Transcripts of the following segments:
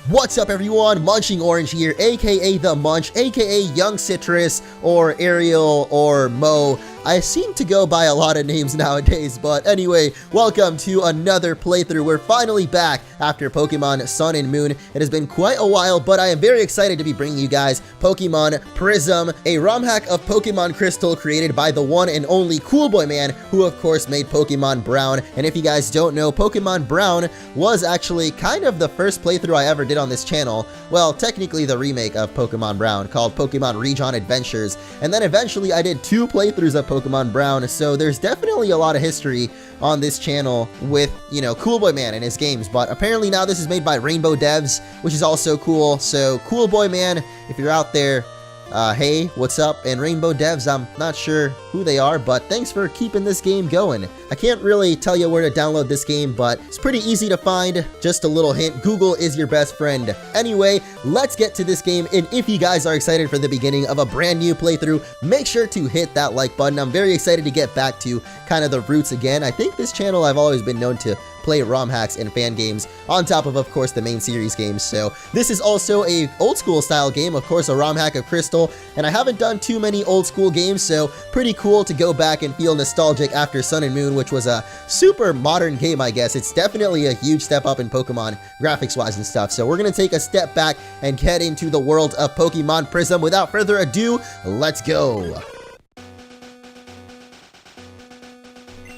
What's up everyone, MunchingOrange here, aka The Munch, aka Young Citrus, or Ariel, or Mo. I seem to go by a lot of names nowadays, but anyway, welcome to another playthrough. We're finally back after Pokemon Sun and Moon. It has been quite a while, but I am very excited to be bringing you guys Pokemon Prism, a ROM hack of Pokemon Crystal created by the one and only Cool Boy Man, who of course made Pokemon Brown. And if you guys don't know, Pokemon Brown was actually kind of the first playthrough I ever did on this channel. Well, technically the remake of Pokemon Brown called Pokémon Region Adventures, and then eventually I did 2 playthroughs of Pokemon Brown, so there's definitely a lot of history on this channel with, you know, Cool Boy Man and his games. But apparently now this is made by Rainbow Devs, which is also cool. So Cool Boy Man, if you're out there, hey, what's up? And Rainbow Devs, I'm not sure who they are, but thanks for keeping this game going. I can't really tell you where to download this game, but it's pretty easy to find. Just a little hint, Google is your best friend. Anyway, let's get to this game, and if you guys are excited for the beginning of a brand new playthrough, make sure to hit that like button. I'm very excited to get back to kind of the roots again. I think this channel I've always been known to play ROM hacks and fan games on top of course, the main series games. So this is also a old school style game, of course, a ROM hack of Crystal, and I haven't done too many old school games, so pretty cool to go back and feel nostalgic after Sun and Moon, which was a super modern game, I guess. It's definitely a huge step up in Pokemon graphics wise and stuff. So we're gonna take a step back and get into the world of Pokemon Prism. Without further ado, let's go.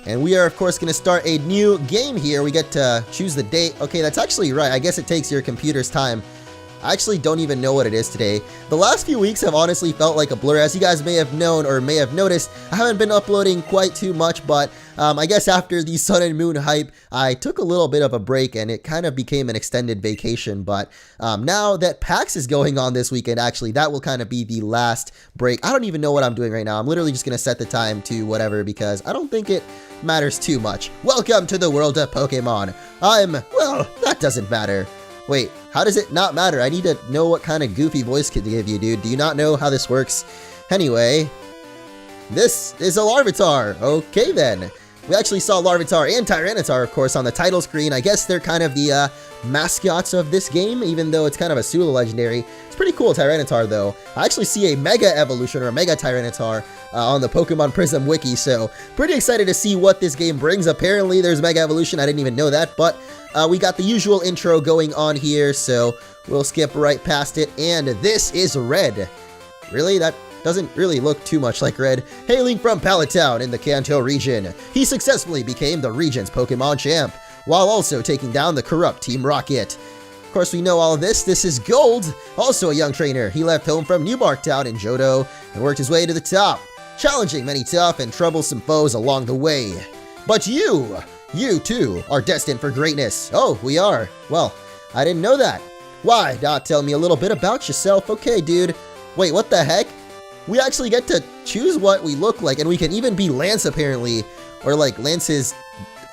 And we are, of course, going to start a new game here. We get to choose the date. Okay, that's actually right. I guess it takes your computer's time. I actually don't even know what it is today. The last few weeks have honestly felt like a blur. As you guys may have known or may have noticed, I haven't been uploading quite too much, but I guess after the Sun and Moon hype, I took a little bit of a break and it kind of became an extended vacation. But now that PAX is going on this weekend, actually, that will kind of be the last break. I don't even know what I'm doing right now. I'm literally just going to set the time to whatever because I don't think it matters too much. Welcome to the world of Pokemon. Well, that doesn't matter. Wait, how does it not matter? I need to know what kind of goofy voice to give you, dude. Do you not know how this works? Anyway, this is a Larvitar. Okay, then. We actually saw Larvitar and Tyranitar, of course, on the title screen. I guess they're kind of the mascots of this game, even though it's kind of a pseudo legendary. It's pretty cool, Tyranitar, though. I actually see a Mega Evolution or a Mega Tyranitar on the Pokemon Prism wiki, so pretty excited to see what this game brings. Apparently, there's Mega Evolution. I didn't even know that, but we got the usual intro going on here, so we'll skip right past it. And this is Red. Really? That doesn't really look too much like Red. Hailing from Pallet in the Kanto region, he successfully became the region's Pokemon champ, while also taking down the corrupt Team Rocket. Of course, we know all of this. This is Gold, also a young trainer. He left home from Newbark Town in Johto and worked his way to the top, challenging many tough and troublesome foes along the way. But you too are destined for greatness. Oh, we are. Well, I didn't know that. Why not tell me a little bit about yourself? Okay, dude. Wait, what the heck? We actually get to choose what we look like, and we can even be Lance, apparently. Or, like, Lance's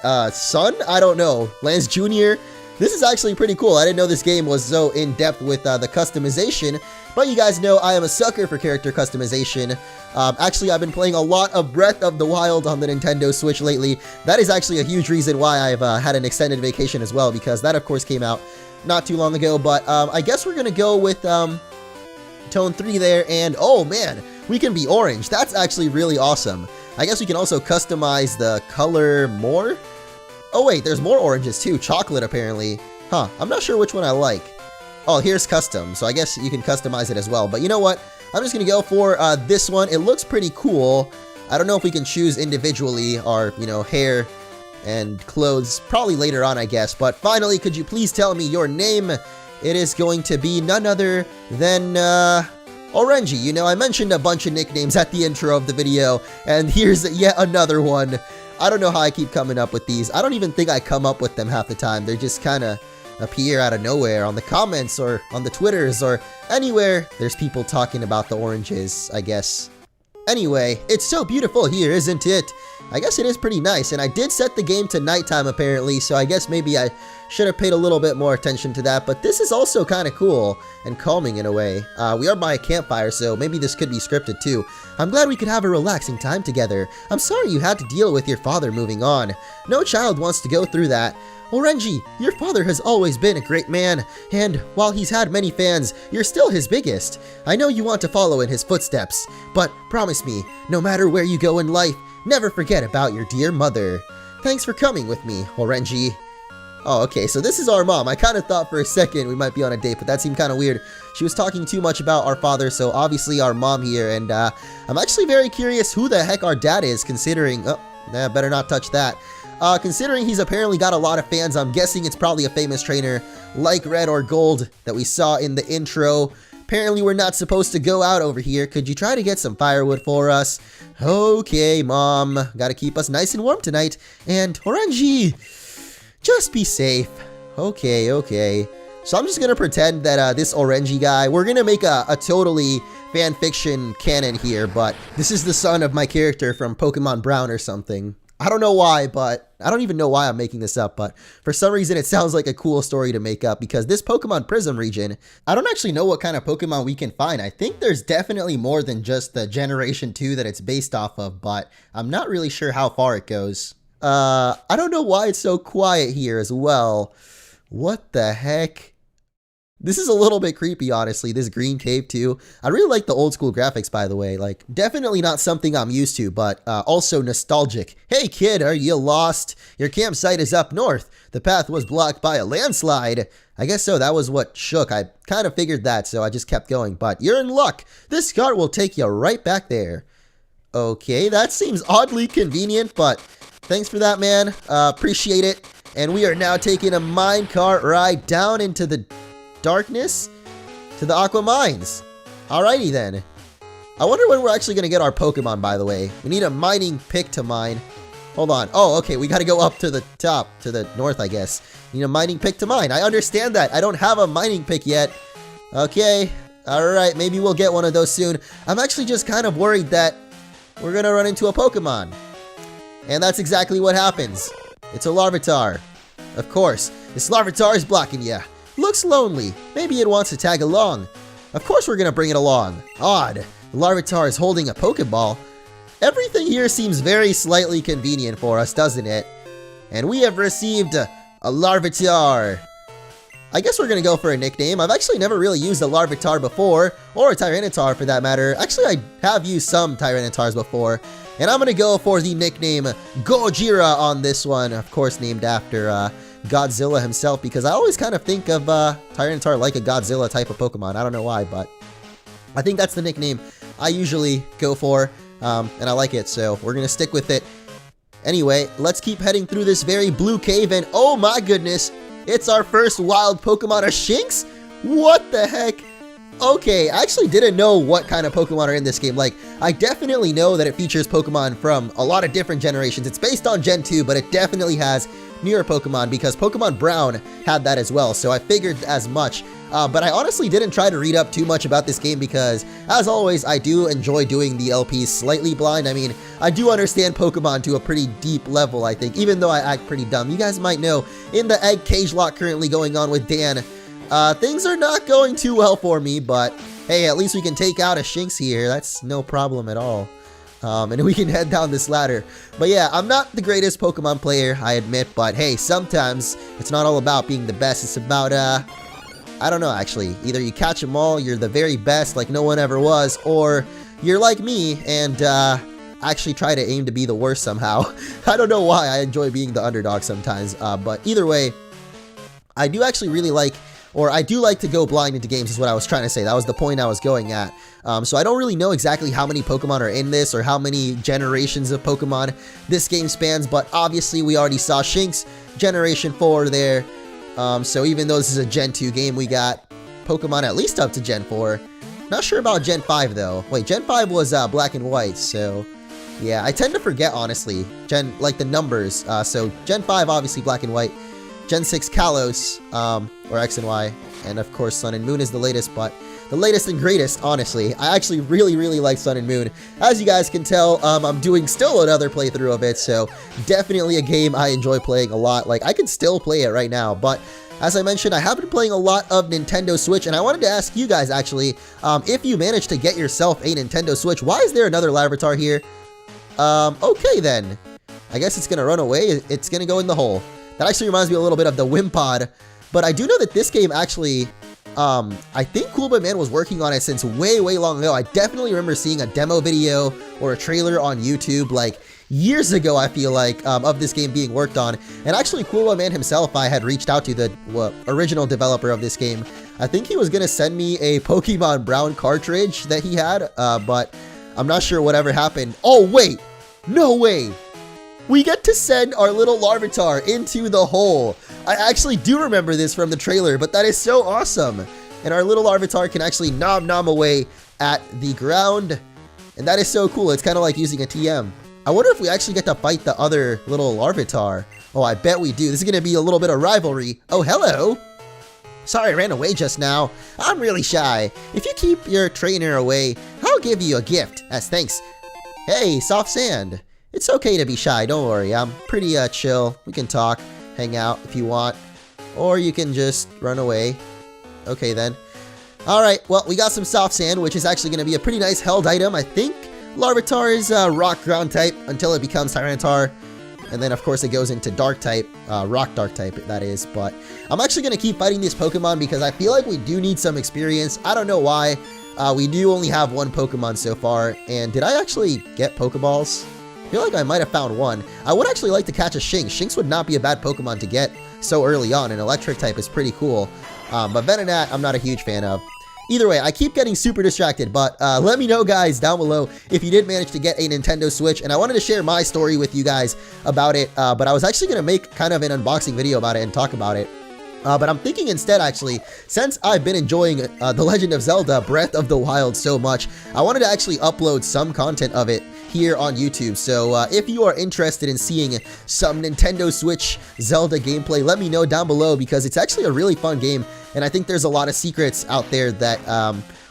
son? I don't know. Lance Jr.? This is actually pretty cool. I didn't know this game was so in-depth with the customization, but you guys know I am a sucker for character customization. Actually, I've been playing a lot of Breath of the Wild on the Nintendo Switch lately. That is actually a huge reason why I've had an extended vacation as well, because that, of course, came out not too long ago. But I guess we're going to go with Tone 3 there, and oh man, we can be orange. That's actually really awesome. I guess we can also customize the color more. Oh wait, there's more oranges too. Chocolate, apparently. Huh, I'm not sure which one I like. Oh, here's custom, so I guess you can customize it as well. But you know what? I'm just gonna go for this one. It looks pretty cool. I don't know if we can choose individually our, you know, hair and clothes. Probably later on, I guess. But finally, could you please tell me your name? It is going to be none other than, Orangey. You know, I mentioned a bunch of nicknames at the intro of the video, and here's yet another one. I don't know how I keep coming up with these. I don't even think I come up with them half the time. They just kind of appear out of nowhere on the comments or on the Twitters or anywhere there's people talking about the oranges, I guess. Anyway, it's so beautiful here, isn't it? I guess it is pretty nice, and I did set the game to nighttime apparently, so I guess maybe I should have paid a little bit more attention to that, but this is also kind of cool and calming in a way. We are by a campfire, so maybe this could be scripted too. I'm glad we could have a relaxing time together. I'm sorry you had to deal with your father moving on. No child wants to go through that. Orange, your father has always been a great man, and while he's had many fans, you're still his biggest. I know you want to follow in his footsteps, but promise me, no matter where you go in life, never forget about your dear mother. Thanks for coming with me, Orange. Oh, okay, so this is our mom. I kind of thought for a second we might be on a date, but that seemed kind of weird. She was talking too much about our father, so obviously our mom here, and I'm actually very curious who the heck our dad is, considering... Oh, better not touch that. Considering he's apparently got a lot of fans, I'm guessing it's probably a famous trainer like Red or Gold that we saw in the intro. Apparently we're not supposed to go out over here. Could you try to get some firewood for us? Okay, Mom. Gotta keep us nice and warm tonight. And Orange, just be safe. Okay, okay. So I'm just gonna pretend that this Orange guy, we're gonna make a totally fan fiction canon here, but this is the son of my character from Pokémon Brown or something. I don't know why, but I don't even know why I'm making this up, but for some reason it sounds like a cool story to make up because this Pokémon Prism region, I don't actually know what kind of Pokémon we can find. I think there's definitely more than just the Generation 2 that it's based off of, but I'm not really sure how far it goes. I don't know why it's so quiet here as well. What the heck? This is a little bit creepy, honestly, this green cave too. I really like the old school graphics, by the way. Like, definitely not something I'm used to, but also nostalgic. Hey kid, are you lost? Your campsite is up north. The path was blocked by a landslide. I guess so, that was what shook. I kind of figured that, so I just kept going. But you're in luck. This cart will take you right back there. Okay, that seems oddly convenient, but thanks for that, man. Appreciate it. And we are now taking a minecart ride down into the darkness to the Aqua mines. Alrighty then. I wonder when we're actually going to get our Pokemon, by the way. We need a mining pick to mine. Hold on. Oh, okay. We got to go up to the top, to the north, I guess. Need a mining pick to mine. I understand that. I don't have a mining pick yet. Okay. Alright. Maybe we'll get one of those soon. I'm actually just kind of worried that we're going to run into a Pokemon. And that's exactly what happens. It's a Larvitar. Of course. This Larvitar is blocking you. Looks lonely. Maybe it wants to tag along. Of course we're gonna bring it along. Odd. The Larvitar is holding a Pokeball. Everything here seems very slightly convenient for us, doesn't it? And we have received a Larvitar. I guess we're gonna go for a nickname. I've actually never really used a Larvitar before, or a Tyranitar for that matter. Actually, I have used some Tyranitars before. And I'm gonna go for the nickname Gojira on this one. Of course, named after Godzilla himself, because I always kind of think of Tyranitar like a Godzilla type of Pokemon. I don't know why, but I think that's the nickname I usually go for, and I like it, so we're gonna stick with it. Anyway, let's keep heading through this very blue cave, and oh my goodness, it's our first wild Pokemon, a Shinx? What the heck? Okay, I actually didn't know what kind of Pokemon are in this game. Like, I definitely know that it features Pokemon from a lot of different generations. It's based on Gen 2, but it definitely has newer Pokemon because Pokémon Brown had that as well, so I figured as much. But I honestly didn't try to read up too much about this game because, as always, I do enjoy doing the LPs slightly blind. I mean, I do understand Pokemon to a pretty deep level, I think, even though I act pretty dumb. You guys might know, in the egg cage lock currently going on with Dan, things are not going too well for me, but hey, at least we can take out a Shinx here. That's no problem at all. And we can head down this ladder. But yeah, I'm not the greatest Pokemon player, I admit, but hey, sometimes it's not all about being the best. It's about, I don't know, actually. Either you catch them all, you're the very best like no one ever was, or you're like me and, actually try to aim to be the worst somehow. I don't know why I enjoy being the underdog sometimes, but either way, I do actually really like, or I do like to go blind into games is what I was trying to say. That was the point I was going at. So I don't really know exactly how many Pokemon are in this or how many generations of Pokemon this game spans, but obviously we already saw Shinx Generation 4 there. So even though this is a Gen 2 game, we got Pokemon at least up to Gen 4. Not sure about Gen 5 though. Wait, Gen 5 was black and white, so yeah, I tend to forget honestly, like the numbers. So Gen 5 obviously black and white. Gen 6 Kalos, or X and Y, and of course Sun and Moon is the latest, but the latest and greatest, honestly. I actually really like Sun and Moon. As you guys can tell, I'm doing still another playthrough of it, so definitely a game I enjoy playing a lot. Like, I can still play it right now, but as I mentioned, I have been playing a lot of Nintendo Switch, and I wanted to ask you guys, actually, if you managed to get yourself a Nintendo Switch. Why is there another Larvitar here? Okay then. I guess it's gonna run away. It's gonna go in the hole. That actually reminds me a little bit of the Wimpod, but I do know that this game actually, I think Cool Man was working on it since way long ago. I definitely remember seeing a demo video or a trailer on YouTube, like, years ago, I feel like, of this game being worked on. And actually, Cool Man himself, I had reached out to the original developer of this game. I think he was gonna send me a Pokemon Brown cartridge that he had, but I'm not sure whatever happened. Oh, wait! No way! We get to send our little Larvitar into the hole. I actually do remember this from the trailer, but that is so awesome. And our little Larvitar can actually nom away at the ground. And that is so cool. It's kind of like using a TM. I wonder if we actually get to fight the other little Larvitar. Oh, I bet we do. This is going to be a little bit of rivalry. Oh, hello. Sorry I ran away just now. I'm really shy. If you keep your trainer away, I'll give you a gift as thanks. Hey, soft sand. It's okay to be shy, don't worry. I'm pretty chill. We can talk, hang out if you want. Or you can just run away. Okay then. Alright, well, we got some soft sand, which is actually going to be a pretty nice held item. I think Larvitar is rock ground type until it becomes Tyranitar. And then, of course, it goes into dark type, rock dark type, that is. But I'm actually going to keep fighting this Pokemon because I feel like we do need some experience. I don't know why. We do only have one Pokemon so far. And did I actually get Pokeballs? I feel like I might have found one. I would actually like to catch a Shinx. Shinx would not be a bad Pokemon to get so early on. An electric type is pretty cool. But Venonat, I'm not a huge fan of. Either way, I keep getting super distracted, but let me know, guys, down below if you did manage to get a Nintendo Switch. And I wanted to share my story with you guys about it, but I was actually going to make kind of an unboxing video about it and talk about it. But I'm thinking instead, actually, since I've been enjoying The Legend of Zelda Breath of the Wild so much, I wanted to actually upload some content of it here on YouTube. So if you are interested in seeing some Nintendo Switch Zelda gameplay, let me know down below because it's actually a really fun game. And I think there's a lot of secrets out there that,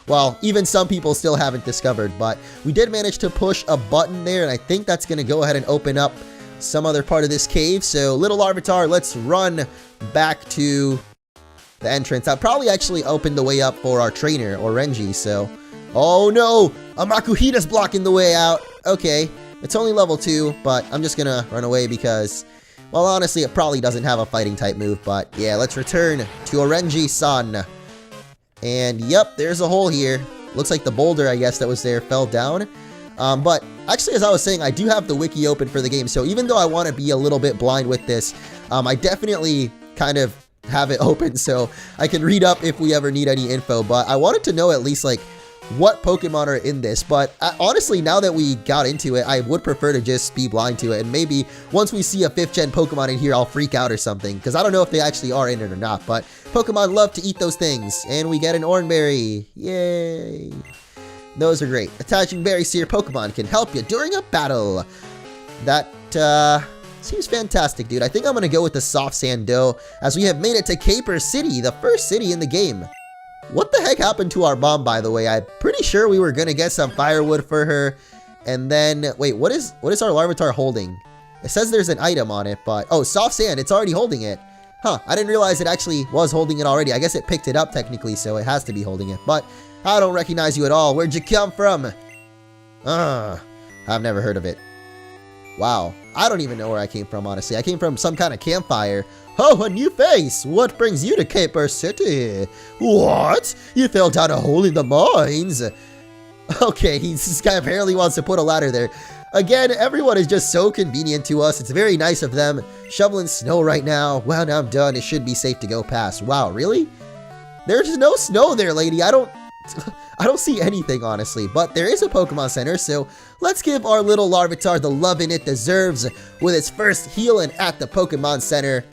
well, even some people still haven't discovered. But we did manage to push a button there, and I think that's going to go ahead and open up some other part of this cave. So little Larvitar, let's run back to the entrance. I'll probably actually open the way up for our trainer, Orange. So, oh no, a Makuhita's blocking the way out. Okay, it's only level 2, but I'm just gonna run away because, well, honestly, it probably doesn't have a fighting type move. But yeah, let's return to Orange-san. And yep, there's a hole here. Looks like the boulder, I guess, that was there fell down. But actually, as I was saying, I do have the wiki open for the game. So even though I want to be a little bit blind with this, I definitely kind of have it open so I can read up if we ever need any info. But I wanted to know at least, like, what Pokemon are in this. But honestly, now that we got into it, I would prefer to just be blind to it. And maybe once we see a 5th gen Pokemon in here, I'll freak out or something. Because I don't know if they actually are in it or not. But Pokemon love to eat those things. And we get an Oranberry. Yay. Those are great. Attaching berries to your Pokemon can help you during a battle. That, seems fantastic, dude. I think I'm going to go with the Soft Sand Dough, as we have made it to Caper City, the first city in the game. What the heck happened to our mom, by the way? I'm pretty sure we were going to get some firewood for her. And then, wait, what is our Larvitar holding? It says there's an item on it, but, oh, soft sand. It's already holding it. Huh, I didn't realize it actually was holding it already. I guess it picked it up technically, so it has to be holding it. But I don't recognize you at all. Where'd you come from? I've never heard of it. Wow, I don't even know where I came from, honestly. I came from some kind of campfire. Oh, a new face! What brings you to Caper City? What? You fell down a hole in the mines? Okay, this guy apparently wants to put a ladder there. Again, everyone is just so convenient to us. It's very nice of them. Shoveling snow right now. Well, now I'm done. It should be safe to go past. Wow, really? There's no snow there, lady. I don't see anything, honestly, but there is a Pokemon Center, so let's give our little Larvitar the loving it deserves with its first healing at the Pokemon Center.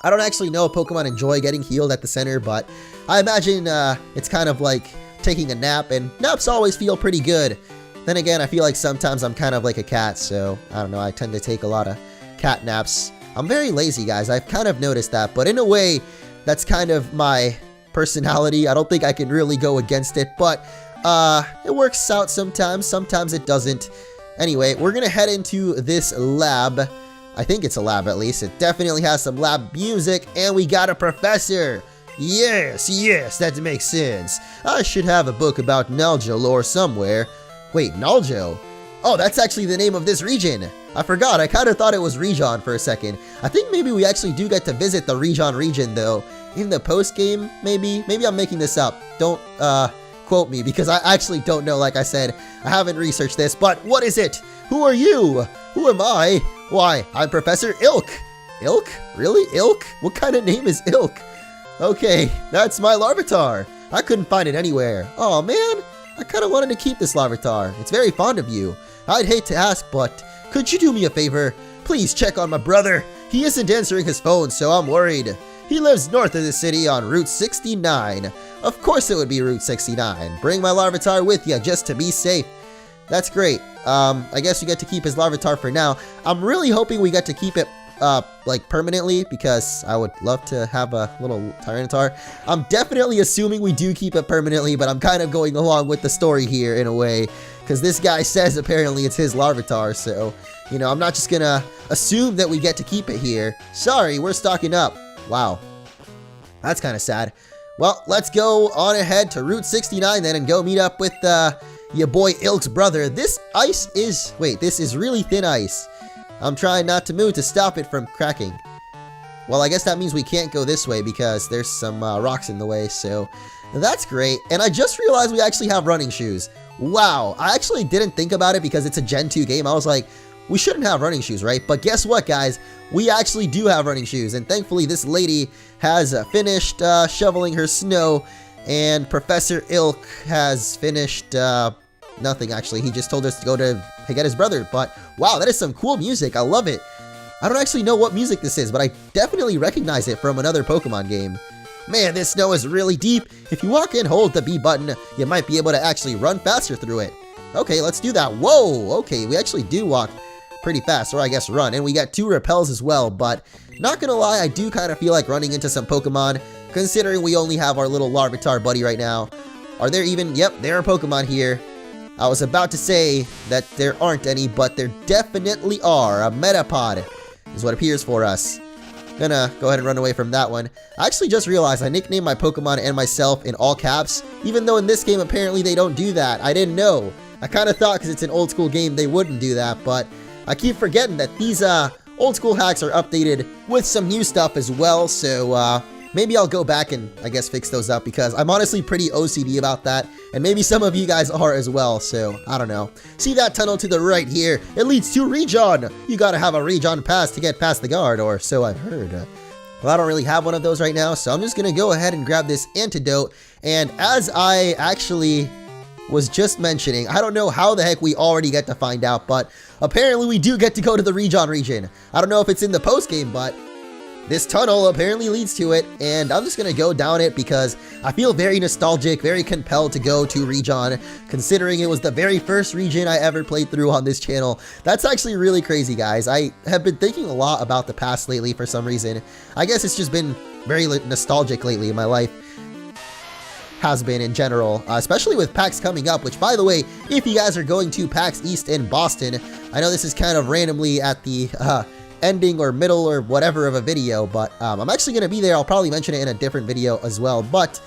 I don't actually know if Pokemon enjoy getting healed at the center, but I imagine it's kind of like taking a nap, and naps always feel pretty good. Then again, I feel like sometimes I'm kind of like a cat, so I don't know, I tend to take a lot of cat naps. I'm very lazy, guys. I've kind of noticed that, but in a way, that's kind of my personality. I don't think I can really go against it, but it works out sometimes. Sometimes it doesn't. Anyway, we're gonna head into this lab. I think it's a lab, at least. It definitely has some lab music, and we got a professor. Yes, that makes sense. I should have a book about Naljo lore somewhere. Wait, Naljo? Oh, that's actually the name of this region. I forgot. I kind of thought it was Region for a second. I think maybe we actually do get to visit the region, though. In the post-game, maybe? Maybe I'm making this up. Don't, quote me, because I actually don't know. Like I said, I haven't researched this. But what is it? Who are you? Who am I? Why, I'm Professor Ilk. Ilk? Really? Ilk? What kind of name is Ilk? Okay, that's my Larvitar. I couldn't find it anywhere. Oh man, I kind of wanted to keep this Larvitar. It's very fond of you. I'd hate to ask, but could you do me a favor? Please check on my brother. He isn't answering his phone, so I'm worried. He lives north of the city on Route 69. Of course it would be Route 69. Bring my Larvitar with you just to be safe. That's great. I guess you get to keep his Larvitar for now. I'm really hoping we get to keep it like permanently, because I would love to have a little Tyranitar. I'm definitely assuming we do keep it permanently, but I'm kind of going along with the story here in a way, because this guy says apparently it's his Larvitar, so, you know, I'm not just gonna assume that we get to keep it here. Sorry, we're stocking up. Wow. That's kind of sad. Well, let's go on ahead to Route 69 then and go meet up with your boy Ilk's brother. This ice is... Wait, this is really thin ice. I'm trying not to move to stop it from cracking. Well, I guess that means we can't go this way because there's some rocks in the way, so that's great. And I just realized we actually have running shoes. Wow, I actually didn't think about it because it's a Gen 2 game. I was like, we shouldn't have running shoes, right? But guess what, guys? We actually do have running shoes, and thankfully this lady has finished shoveling her snow, and Professor Ilk has finished nothing, actually. He just told us to go to get his brother, but wow, that is some cool music. I love it. I don't actually know what music this is, but I definitely recognize it from another Pokemon game. Man, this snow is really deep. If you walk and hold the B button, you might be able to actually run faster through it. Okay, let's do that. Whoa, okay, we actually do walk pretty fast, or I guess run, and we got 2 repels as well, but not gonna lie, I do kind of feel like running into some Pokemon, considering we only have our little Larvitar buddy right now. Are there even... Yep, there are Pokemon here. I was about to say that there aren't any, but there definitely are. A Metapod is what appears for us. Gonna go ahead and run away from that one. I actually just realized I nicknamed my Pokemon and myself in all caps, even though in this game apparently they don't do that. I didn't know. I kind of thought because it's an old school game they wouldn't do that, but I keep forgetting that these old school hacks are updated with some new stuff as well, so maybe I'll go back and I guess fix those up, because I'm honestly pretty OCD about that, and maybe some of you guys are as well, so I don't know. See that tunnel to the right here? It leads to Region! You gotta have a Region pass to get past the guard, or so I've heard. Well, I don't really have one of those right now, so I'm just gonna go ahead and grab this antidote, and as I actually was just mentioning, I don't know how the heck we already get to find out, but apparently we do get to go to the region. I don't know if it's in the post game, but this tunnel apparently leads to it, and I'm just gonna go down it because I feel very nostalgic, very compelled to go to Region, considering it was the very first region I ever played through on this channel. That's actually really crazy, guys. I have been thinking a lot about the past lately for some reason. I guess it's just been very nostalgic lately in my life. Has been in general, especially with PAX coming up, which, by the way, if you guys are going to PAX East in Boston, I know this is kind of randomly at the ending or middle or whatever of a video, but I'm actually going to be there. I'll probably mention it in a different video as well, but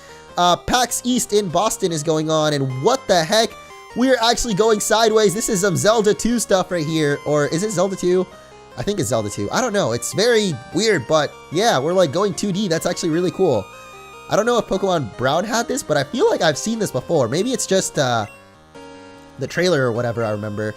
PAX East in Boston is going on, and what the heck? We're actually going sideways. This is some Zelda 2 stuff right here, or is it Zelda 2? I think it's Zelda 2. I don't know. It's very weird, but yeah, we're like going 2D. That's actually really cool. I don't know if Pokémon Brown had this, but I feel like I've seen this before. Maybe it's just the trailer or whatever I remember.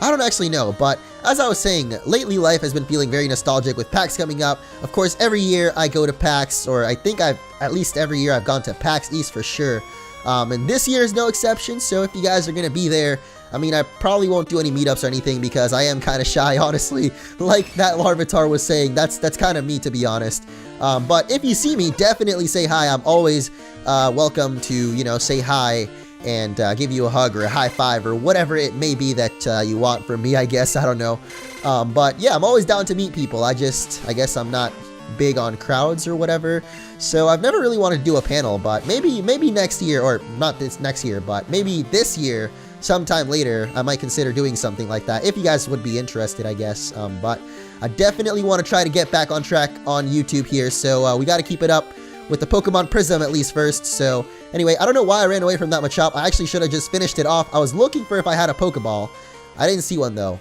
I don't actually know, but as I was saying, lately life has been feeling very nostalgic with PAX coming up. Of course, every year I go to PAX, or I think at least every year I've gone to PAX East for sure. And this year is no exception, so if you guys are going to be there, I mean, I probably won't do any meetups or anything because I am kind of shy, honestly. Like that Larvitar was saying, that's kind of me, to be honest. But if you see me, definitely say hi. I'm always welcome to, you know, say hi and give you a hug or a high five or whatever it may be that you want from me, I guess. I don't know. But yeah, I'm always down to meet people. I guess I'm not big on crowds or whatever, so I've never really wanted to do a panel, but maybe next year, or not this next year, but maybe this year, sometime later, I might consider doing something like that, if you guys would be interested, I guess. But I definitely want to try to get back on track on YouTube here, so we got to keep it up with the Pokemon Prism at least first. So anyway, I don't know why I ran away from that Machop. I actually should have just finished it off. I was looking for if I had a Pokeball. I didn't see one though.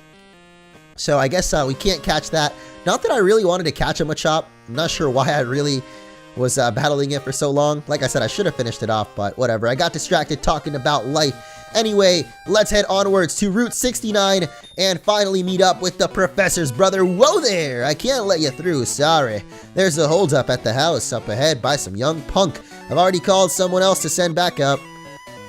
So I guess we can't catch that. Not that I really wanted to catch a Machop. I'm not sure why I really was battling it for so long. Like I said, I should have finished it off, but whatever. I got distracted talking about life. Anyway, let's head onwards to Route 69 and finally meet up with the professor's brother. Whoa there! I can't let you through, sorry. There's a holdup at the house up ahead by some young punk. I've already called someone else to send backup.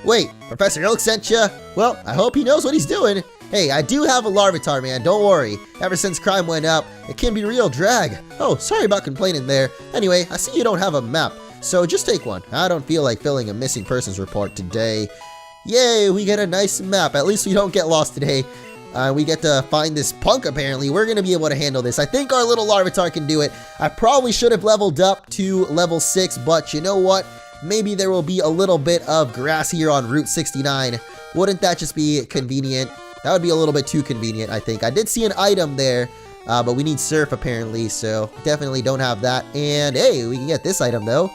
Wait, Professor Ilk sent you? Well, I hope he knows what he's doing. Hey, I do have a Larvitar, man, don't worry. Ever since crime went up, it can be real drag. Oh, sorry about complaining there. Anyway, I see you don't have a map, so just take one. I don't feel like filling a missing persons report today. Yay, we get a nice map. At least we don't get lost today. We get to find this punk, apparently. We're going to be able to handle this. I think our little Larvitar can do it. I probably should have leveled up to level 6, but you know what? Maybe there will be a little bit of grass here on Route 69. Wouldn't that just be convenient? That would be a little bit too convenient, I think. I did see an item there, but we need surf, apparently, so definitely don't have that. And, hey, we can get this item, though.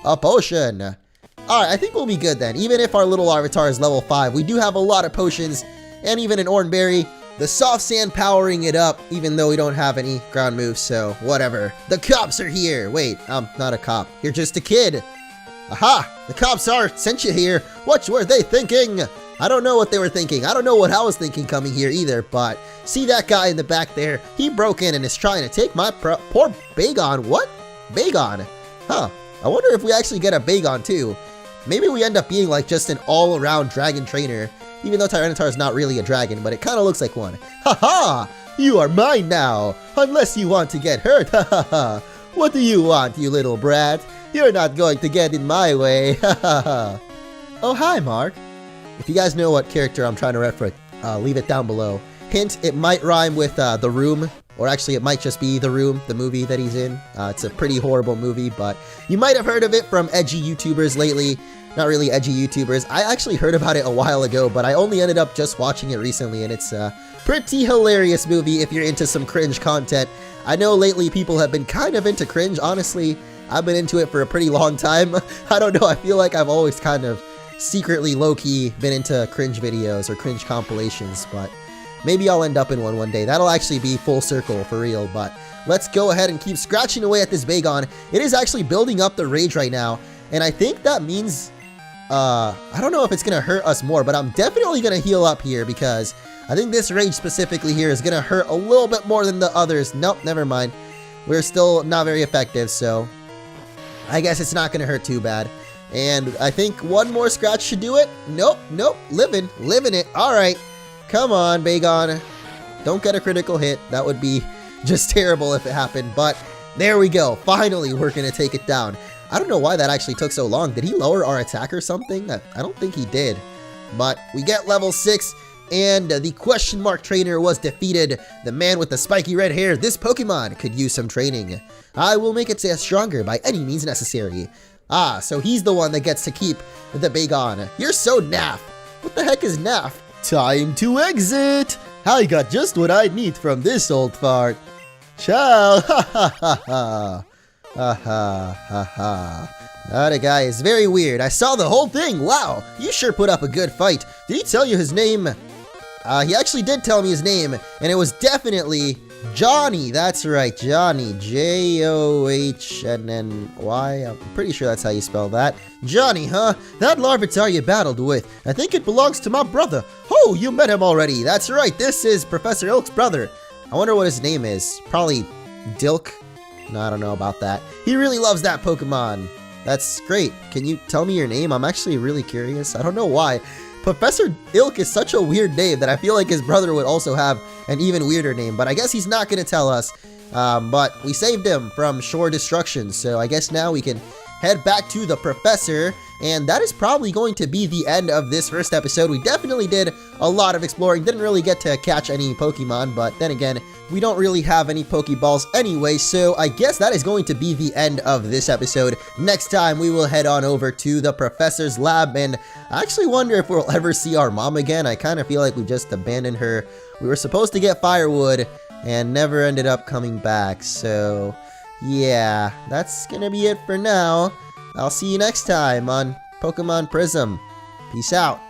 A potion. Alright, I think we'll be good then. Even if our little Larvitar is level 5, we do have a lot of potions, and even an Oranberry. The soft sand powering it up, even though we don't have any ground moves, so whatever. The cops are here. Wait, I'm not a cop. You're just a kid. Aha! The cops sent you here. What were they thinking? I don't know what they were thinking. I don't know what I was thinking coming here either, but see that guy in the back there? He broke in and is trying to take my poor Bagon. What? Bagon? Huh. I wonder if we actually get a Bagon too. Maybe we end up being like just an all-around dragon trainer, even though Tyranitar is not really a dragon, but it kind of looks like one. Ha ha! You are mine now, unless you want to get hurt. Ha ha ha! What do you want, you little brat? You're not going to get in my way. Ha ha ha! Oh, hi, Mark. If you guys know what character I'm trying to reference, leave it down below. Hint, it might rhyme with The Room, or actually it might just be The Room, the movie that he's in. It's a pretty horrible movie, but you might have heard of it from edgy YouTubers lately. Not really edgy YouTubers. I actually heard about it a while ago, but I only ended up just watching it recently, and it's a pretty hilarious movie if you're into some cringe content. I know lately people have been kind of into cringe, honestly. I've been into it for a pretty long time. I don't know, I feel like I've always kind of secretly low-key been into cringe videos or cringe compilations, but maybe I'll end up in one day. That'll actually be full circle for real, but let's go ahead and keep scratching away at this Bagon. It is actually building up the rage right now, and I think that means I don't know if it's gonna hurt us more, but I'm definitely gonna heal up here because I think this rage specifically here is gonna hurt a little bit more than the others. Nope, never mind. We're still not very effective, so I guess it's not gonna hurt too bad. And I think one more scratch should do it. Nope, nope, living it. All right, come on, Bagon. Don't get a critical hit. That would be just terrible if it happened, but there we go. Finally, we're gonna take it down. I don't know why that actually took so long. Did he lower our attack or something? I don't think he did. But we get level 6, and the question mark trainer was defeated. The man with the spiky red hair. This Pokemon could use some training. I will make it stronger by any means necessary. Ah, so he's the one that gets to keep the Bagon. You're so naff. What the heck is naff? Time to exit. I got just what I need from this old fart. Ciao. Ha ha ha ha. Ha ha ha ha. That guy is very weird. I saw the whole thing. Wow, you sure put up a good fight. Did he tell you his name? He actually did tell me his name, and it was definitely Johnny. That's right, Johnny. Johnnny. I'm pretty sure that's how you spell that. Johnny, huh? That Larvitar you battled with. I think it belongs to my brother. Oh, you met him already. That's right, this is Professor Ilk's brother. I wonder what his name is. Probably Dilk? No, I don't know about that. He really loves that Pokemon. That's great. Can you tell me your name? I'm actually really curious. I don't know why. Professor Ilk is such a weird name that I feel like his brother would also have an even weirder name, but I guess he's not going to tell us. But we saved him from shore destruction, so I guess now we can head back to the professor And that is probably going to be the end of this first episode. We definitely did a lot of exploring, didn't really get to catch any Pokemon, but then again, we don't really have any Pokeballs anyway, so I guess that is going to be the end of this episode. Next time, we will head on over to the professor's lab, and I actually wonder if we'll ever see our mom again. I kind of feel like we just abandoned her. We were supposed to get firewood, and never ended up coming back, so yeah, that's gonna be it for now. I'll see you next time on Pokemon Prism. Peace out.